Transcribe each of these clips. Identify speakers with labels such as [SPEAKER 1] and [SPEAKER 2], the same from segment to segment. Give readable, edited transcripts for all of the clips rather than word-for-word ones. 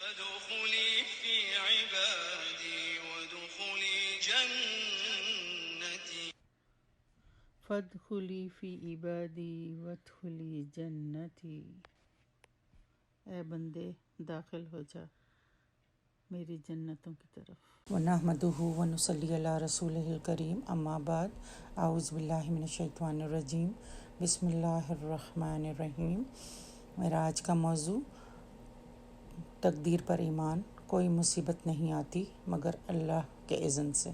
[SPEAKER 1] فادخلي في عبادي وادخلي جنتي
[SPEAKER 2] فادخلی فی عبادی وادخلی جنتی، اے بندے داخل ہو جا میری جنتوں کی طرف۔ وَنَحْمَدُهُ وَنُصَلِّي عَلَىٰ رَسُولِهِ الْكَرِيمِ اما بعد، اعوذ باللہ من الشیطان الرجیم، بسم اللہ الرحمن الرحیم۔ میرا آج کا موضوع تقدیر پر ایمان۔ کوئی مصیبت نہیں آتی مگر اللہ کے اذن سے۔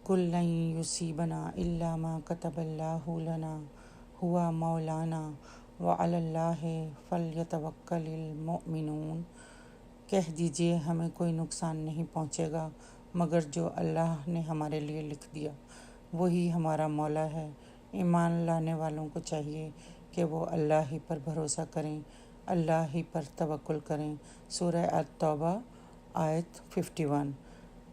[SPEAKER 2] قُل لَن يُصِيبَنَا إِلَّا مَا كَتَبَ اللَّهُ لَنَا هُوَ مَوْلَانَا وَعَلَى اللَّهِ فَلْيَتَوَكَّلِ الْمُؤْمِنُونَ، کہہ دیجئے ہمیں کوئی نقصان نہیں پہنچے گا مگر جو اللہ نے ہمارے لیے لکھ دیا، وہی ہمارا مولا ہے۔ ایمان لانے والوں کو چاہیے کہ وہ اللہ ہی پر بھروسہ کریں، اللہ ہی پر توکل کریں۔ سورہ التوبہ آیت 51۔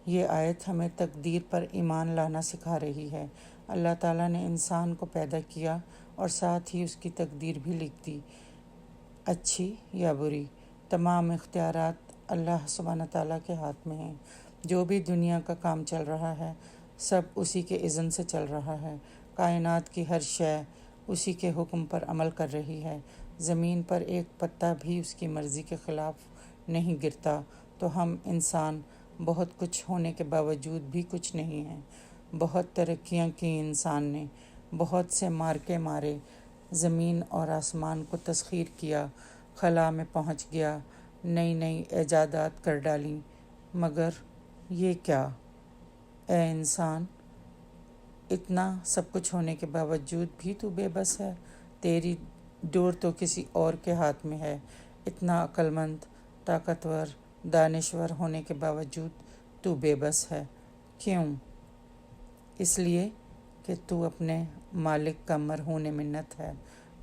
[SPEAKER 2] یہ آیت ہمیں تقدیر پر ایمان لانا سکھا رہی ہے۔ اللہ تعالیٰ نے انسان کو پیدا کیا اور ساتھ ہی اس کی تقدیر بھی لکھ دی، اچھی یا بری۔ تمام اختیارات اللہ سبحانہ تعالیٰ کے ہاتھ میں ہیں۔ جو بھی دنیا کا کام چل رہا ہے سب اسی کے اذن سے چل رہا ہے۔ کائنات کی ہر شے اسی کے حکم پر عمل کر رہی ہے۔ زمین پر ایک پتا بھی اس کی مرضی کے خلاف نہیں گرتا، تو ہم انسان بہت کچھ ہونے کے باوجود بھی کچھ نہیں ہیں۔ بہت ترقیاں کی انسان نے، بہت سے مارکے مارے، زمین اور آسمان کو تسخیر کیا، خلا میں پہنچ گیا، نئی نئی ایجادات کر ڈالیں، مگر یہ کیا؟ اے انسان، اتنا سب کچھ ہونے کے باوجود بھی تو بے بس ہے۔ تیری ڈور تو کسی اور کے ہاتھ میں ہے۔ اتنا عقل مند، طاقتور، دانشور ہونے کے باوجود تو بے بس ہے۔ کیوں؟ اس لیے کہ تو اپنے مالک کا مرہون منت ہے،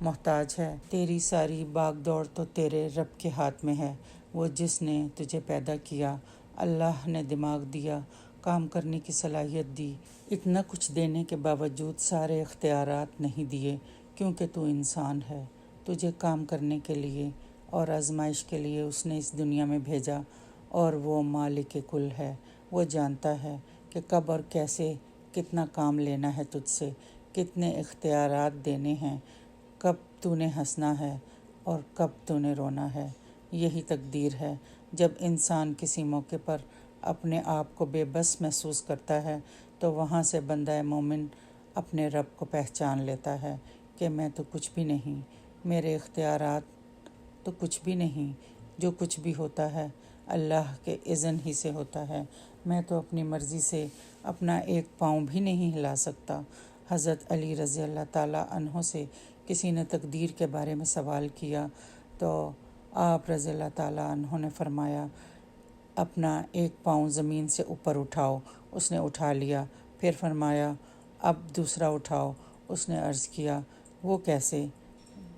[SPEAKER 2] محتاج ہے۔ تیری ساری باغ دوڑ تو تیرے رب کے ہاتھ میں ہے، وہ جس نے تجھے پیدا کیا۔ اللہ نے دماغ دیا، کام کرنے کی صلاحیت دی۔ اتنا کچھ دینے کے باوجود سارے اختیارات نہیں دیے، کیونکہ تو انسان ہے۔ تجھے کام کرنے کے لیے اور آزمائش کے لیے اس نے اس دنیا میں بھیجا، اور وہ مالک کل ہے۔ وہ جانتا ہے کہ کب اور کیسے کتنا کام لینا ہے تجھ سے، کتنے اختیارات دینے ہیں، کب تو نے ہنسنا ہے اور کب تو نے رونا ہے۔ یہی تقدیر ہے۔ جب انسان کسی موقع پر اپنے آپ کو بے بس محسوس کرتا ہے تو وہاں سے بندہ مومن اپنے رب کو پہچان لیتا ہے کہ میں تو کچھ بھی نہیں، میرے اختیارات تو کچھ بھی نہیں، جو کچھ بھی ہوتا ہے اللہ کے اذن ہی سے ہوتا ہے۔ میں تو اپنی مرضی سے اپنا ایک پاؤں بھی نہیں ہلا سکتا۔ حضرت علی رضی اللہ تعالیٰ عنہ سے کسی نے تقدیر کے بارے میں سوال کیا تو آپ رضی اللہ تعالیٰ عنہ نے فرمایا، اپنا ایک پاؤں زمین سے اوپر اٹھاؤ۔ اس نے اٹھا لیا۔ پھر فرمایا، اب دوسرا اٹھاؤ۔ اس نے عرض کیا، وہ کیسے؟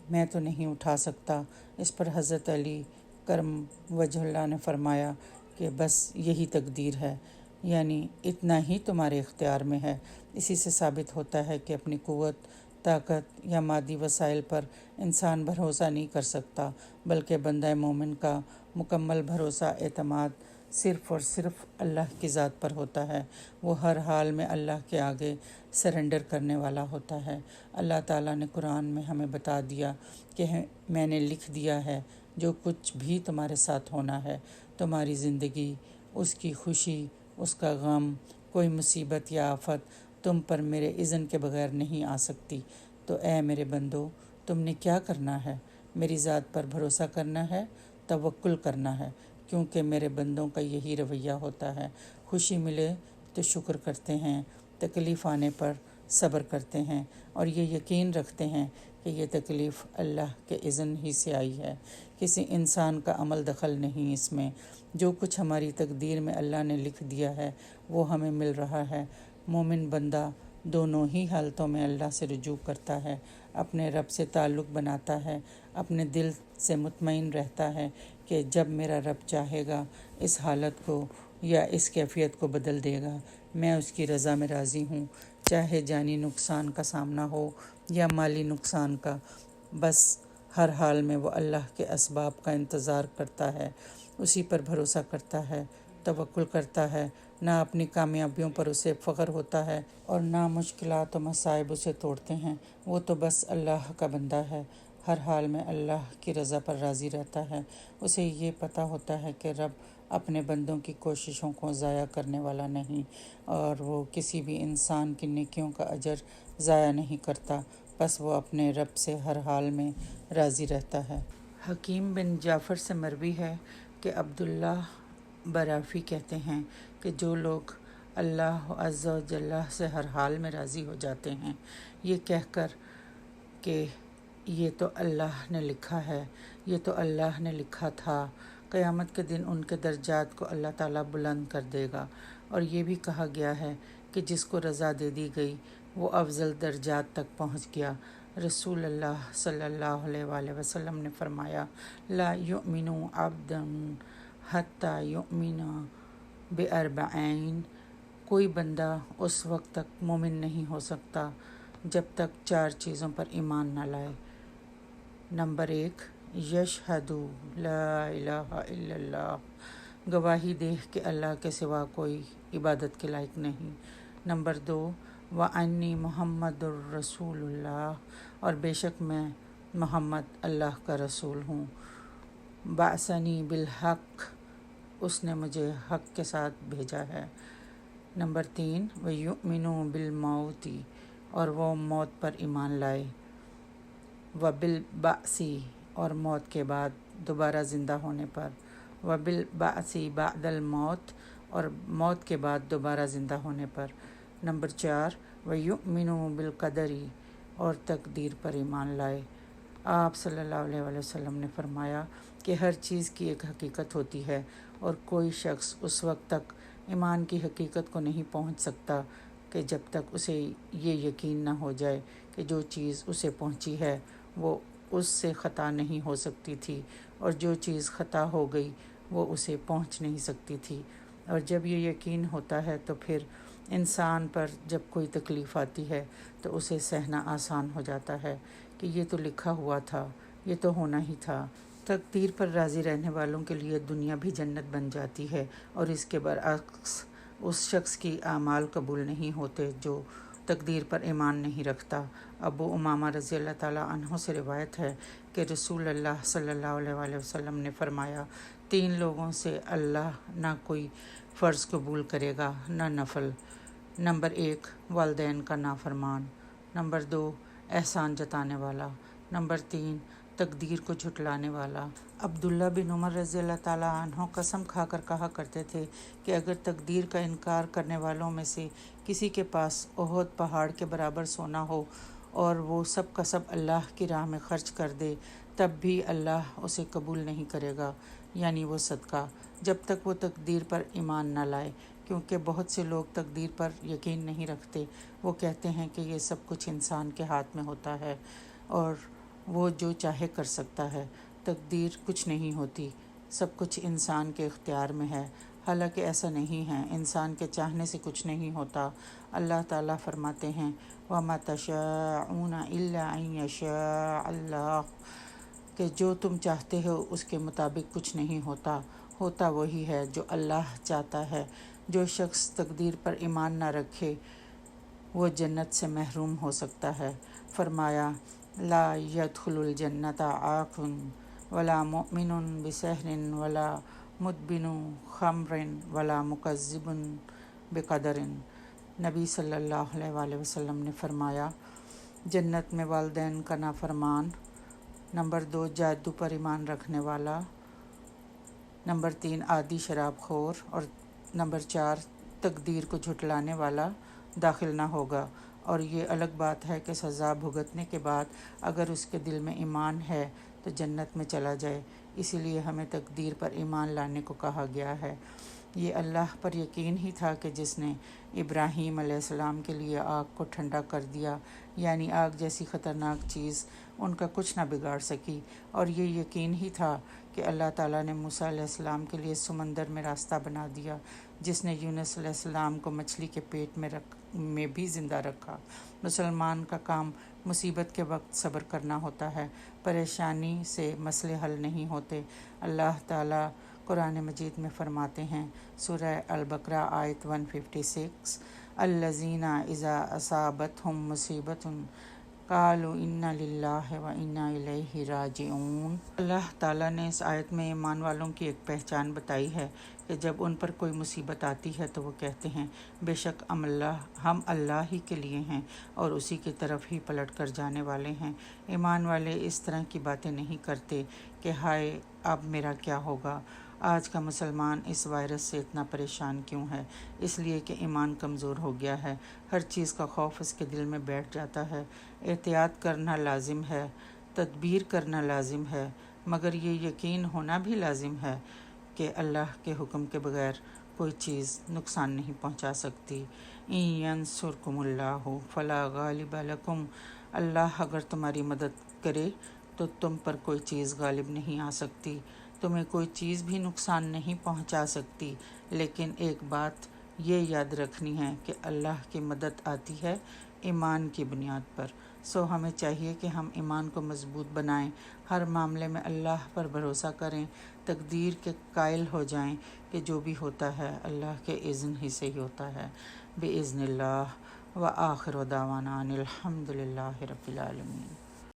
[SPEAKER 2] میں تو نہیں اٹھا سکتا۔ اس پر حضرت علی کرم وجہ اللہ نے فرمایا کہ بس یہی تقدیر ہے، یعنی اتنا ہی تمہارے اختیار میں ہے۔ اسی سے ثابت ہوتا ہے کہ اپنی قوت، طاقت یا مادی وسائل پر انسان بھروسہ نہیں کر سکتا، بلکہ بندہ مومن کا مکمل بھروسہ، اعتماد صرف اور صرف اللہ کی ذات پر ہوتا ہے۔ وہ ہر حال میں اللہ کے آگے سرنڈر کرنے والا ہوتا ہے۔ اللہ تعالیٰ نے قرآن میں ہمیں بتا دیا کہ میں نے لکھ دیا ہے جو کچھ بھی تمہارے ساتھ ہونا ہے، تمہاری زندگی، اس کی خوشی، اس کا غم، کوئی مصیبت یا آفت تم پر میرے اذن کے بغیر نہیں آ سکتی۔ تو اے میرے بندو، تم نے کیا کرنا ہے؟ میری ذات پر بھروسہ کرنا ہے، توکل کرنا ہے، کیونکہ میرے بندوں کا یہی رویہ ہوتا ہے۔ خوشی ملے تو شکر کرتے ہیں، تکلیف آنے پر صبر کرتے ہیں، اور یہ یقین رکھتے ہیں کہ یہ تکلیف اللہ کے اذن ہی سے آئی ہے، کسی انسان کا عمل دخل نہیں اس میں۔ جو کچھ ہماری تقدیر میں اللہ نے لکھ دیا ہے وہ ہمیں مل رہا ہے۔ مومن بندہ دونوں ہی حالتوں میں اللہ سے رجوع کرتا ہے، اپنے رب سے تعلق بناتا ہے، اپنے دل سے مطمئن رہتا ہے کہ جب میرا رب چاہے گا اس حالت کو یا اس کیفیت کو بدل دے گا۔ میں اس کی رضا میں راضی ہوں، چاہے جانی نقصان کا سامنا ہو یا مالی نقصان کا، بس ہر حال میں وہ اللہ کے اسباب کا انتظار کرتا ہے۔ اسی پر بھروسہ کرتا ہے، توکل کرتا ہے، نہ اپنی کامیابیوں پر اسے فخر ہوتا ہے اور نہ مشکلات و مصائب اسے توڑتے ہیں، وہ تو بس اللہ کا بندہ ہے، ہر حال میں اللہ کی رضا پر راضی رہتا ہے۔ اسے یہ پتہ ہوتا ہے کہ رب اپنے بندوں کی کوششوں کو ضائع کرنے والا نہیں، اور وہ کسی بھی انسان کی نیکیوں کا اجر ضائع نہیں کرتا، بس وہ اپنے رب سے ہر حال میں راضی رہتا ہے۔ حکیم بن جعفر سے مروی ہے کہ عبداللہ برافی کہتے ہیں کہ جو لوگ اللہ عز و جل سے ہر حال میں راضی ہو جاتے ہیں، یہ کہہ کر کہ یہ تو اللہ نے لکھا ہے، یہ تو اللہ نے لکھا تھا، قیامت کے دن ان کے درجات کو اللہ تعالیٰ بلند کر دے گا۔ اور یہ بھی کہا گیا ہے کہ جس کو رضا دے دی گئی وہ افضل درجات تک پہنچ گیا۔ رسول اللہ صلی اللہ علیہ وآلہ وسلم نے فرمایا، لا یؤمن عبد حتی یؤمن باربعین، کوئی بندہ اس وقت تک مومن نہیں ہو سکتا جب تک 4 چیزوں پر ایمان نہ لائے۔ نمبر 1، یشہد لا الہ الا اللہ، گواہی دے کہ اللہ کے سوا کوئی عبادت کے لائق نہیں۔ نمبر 2، وانی محمد الرسول اللہ، اور بے شک میں محمد اللہ کا رسول ہوں۔ بعثنی بالحق، اس نے مجھے حق کے ساتھ بھیجا ہے۔ نمبر 3، ویؤمن بالموت، اور وہ موت پر ایمان لائے۔ وبالبعث، اور موت کے بعد دوبارہ زندہ ہونے پر۔ وبالبعث بعد الموت، اور موت کے بعد دوبارہ زندہ ہونے پر۔ نمبر 4، ویؤمن بالقدر، اور تقدیر پر ایمان لائے۔ آپ صلی اللہ علیہ وآلہ وسلم نے فرمایا کہ ہر چیز کی ایک حقیقت ہوتی ہے، اور کوئی شخص اس وقت تک ایمان کی حقیقت کو نہیں پہنچ سکتا کہ جب تک اسے یہ یقین نہ ہو جائے کہ جو چیز اسے پہنچی ہے وہ اس سے خطا نہیں ہو سکتی تھی، اور جو چیز خطا ہو گئی وہ اسے پہنچ نہیں سکتی تھی۔ اور جب یہ یقین ہوتا ہے تو پھر انسان پر جب کوئی تکلیف آتی ہے تو اسے سہنا آسان ہو جاتا ہے کہ یہ تو لکھا ہوا تھا، یہ تو ہونا ہی تھا۔ تقدیر پر راضی رہنے والوں کے لیے دنیا بھی جنت بن جاتی ہے، اور اس کے برعکس اس شخص کی اعمال قبول نہیں ہوتے جو تقدیر پر ایمان نہیں رکھتا۔ ابو امامہ رضی اللہ تعالیٰ عنہ سے روایت ہے کہ رسول اللہ صلی اللہ علیہ وآلہ وسلم نے فرمایا، 3 لوگوں سے اللہ نہ کوئی فرض قبول کرے گا نہ نفل۔ نمبر 1، والدین کا نافرمان۔ نمبر 2، احسان جتانے والا۔ نمبر 3، تقدیر کو جھٹلانے والا۔ عبداللہ بن عمر رضی اللہ تعالیٰ عنہ قسم کھا کر کہا کرتے تھے کہ اگر تقدیر کا انکار کرنے والوں میں سے کسی کے پاس احد پہاڑ کے برابر سونا ہو اور وہ سب کا سب اللہ کی راہ میں خرچ کر دے تب بھی اللہ اسے قبول نہیں کرے گا، یعنی وہ صدقہ، جب تک وہ تقدیر پر ایمان نہ لائے، کیونکہ بہت سے لوگ تقدیر پر یقین نہیں رکھتے۔ وہ کہتے ہیں کہ یہ سب کچھ انسان کے ہاتھ میں ہوتا ہے اور وہ جو چاہے کر سکتا ہے۔ تقدیر کچھ نہیں ہوتی، سب کچھ انسان کے اختیار میں ہے، حالانکہ ایسا نہیں ہے، انسان کے چاہنے سے کچھ نہیں ہوتا۔ اللہ تعالیٰ فرماتے ہیں، وَمَا تَشَاءُونَ إِلَّا أَن يَشَاءَ اللَّهُ، کہ جو تم چاہتے ہو اس کے مطابق کچھ نہیں ہوتا، ہوتا وہی ہے جو اللہ چاہتا ہے۔ جو شخص تقدیر پر ایمان نہ رکھے وہ جنت سے محروم ہو سکتا ہے۔ فرمایا، لا يدخل الجنت عاق ولا مؤمن بسحر ولا مدمن خمر ولا مکذب بقدر۔ نبی صلی اللہ علیہ وآلہ وسلم نے فرمایا، جنت میں والدین کا نافرمان، نمبر 2 جادو پر ایمان رکھنے والا، نمبر 3 عادی شراب خور، اور نمبر 4 تقدیر کو جھٹلانے والا داخل نہ ہوگا۔ اور یہ الگ بات ہے کہ سزا بھگتنے کے بعد اگر اس کے دل میں ایمان ہے تو جنت میں چلا جائے، اسی لیے ہمیں تقدیر پر ایمان لانے کو کہا گیا ہے۔ یہ اللہ پر یقین ہی تھا کہ جس نے ابراہیم علیہ السلام کے لیے آگ کو ٹھنڈا کر دیا، یعنی آگ جیسی خطرناک چیز ان کا کچھ نہ بگاڑ سکی، اور یہ یقین ہی تھا کہ اللہ تعالیٰ نے موسیٰ علیہ السلام کے لیے سمندر میں راستہ بنا دیا، جس نے یونس علیہ السلام کو مچھلی کے پیٹ میں بھی زندہ رکھا۔ مسلمان کا کام مصیبت کے وقت صبر کرنا ہوتا ہے، پریشانی سے مسئلے حل نہیں ہوتے۔ اللہ تعالیٰ قرآن مجید میں فرماتے ہیں سورہ البقرہ آیت 156 الذین اذا اصابتہم مصیبۃ قالوا انا للہ و انا الیہ راجعون۔ اللہ تعالیٰ نے اس آیت میں ایمان والوں کی ایک پہچان بتائی ہے کہ جب ان پر کوئی مصیبت آتی ہے تو وہ کہتے ہیں بے شک ہم اللہ ہی کے لیے ہیں اور اسی کی طرف ہی پلٹ کر جانے والے ہیں۔ ایمان والے اس طرح کی باتیں نہیں کرتے کہ ہائے اب میرا کیا ہوگا۔ آج کا مسلمان اس وائرس سے اتنا پریشان کیوں ہے؟ اس لیے کہ ایمان کمزور ہو گیا ہے، ہر چیز کا خوف اس کے دل میں بیٹھ جاتا ہے۔ احتیاط کرنا لازم ہے، تدبیر کرنا لازم ہے، مگر یہ یقین ہونا بھی لازم ہے کہ اللہ کے حکم کے بغیر کوئی چیز نقصان نہیں پہنچا سکتی۔ ان ینصرکم اللہ فلا غالب لکم، اللہ اگر تمہاری مدد کرے تو تم پر کوئی چیز غالب نہیں آ سکتی، تمہیں کوئی چیز بھی نقصان نہیں پہنچا سکتی۔ لیکن ایک بات یہ یاد رکھنی ہے کہ اللہ کی مدد آتی ہے ایمان کی بنیاد پر۔ سو ہمیں چاہیے کہ ہم ایمان کو مضبوط بنائیں، ہر معاملے میں اللہ پر بھروسہ کریں، تقدیر کے قائل ہو جائیں کہ جو بھی ہوتا ہے اللہ کے اذن ہی سے ہی ہوتا ہے۔ بِإِذْنِ اللہ وآخر دعوانا ان الحمد للہ رب العالمین۔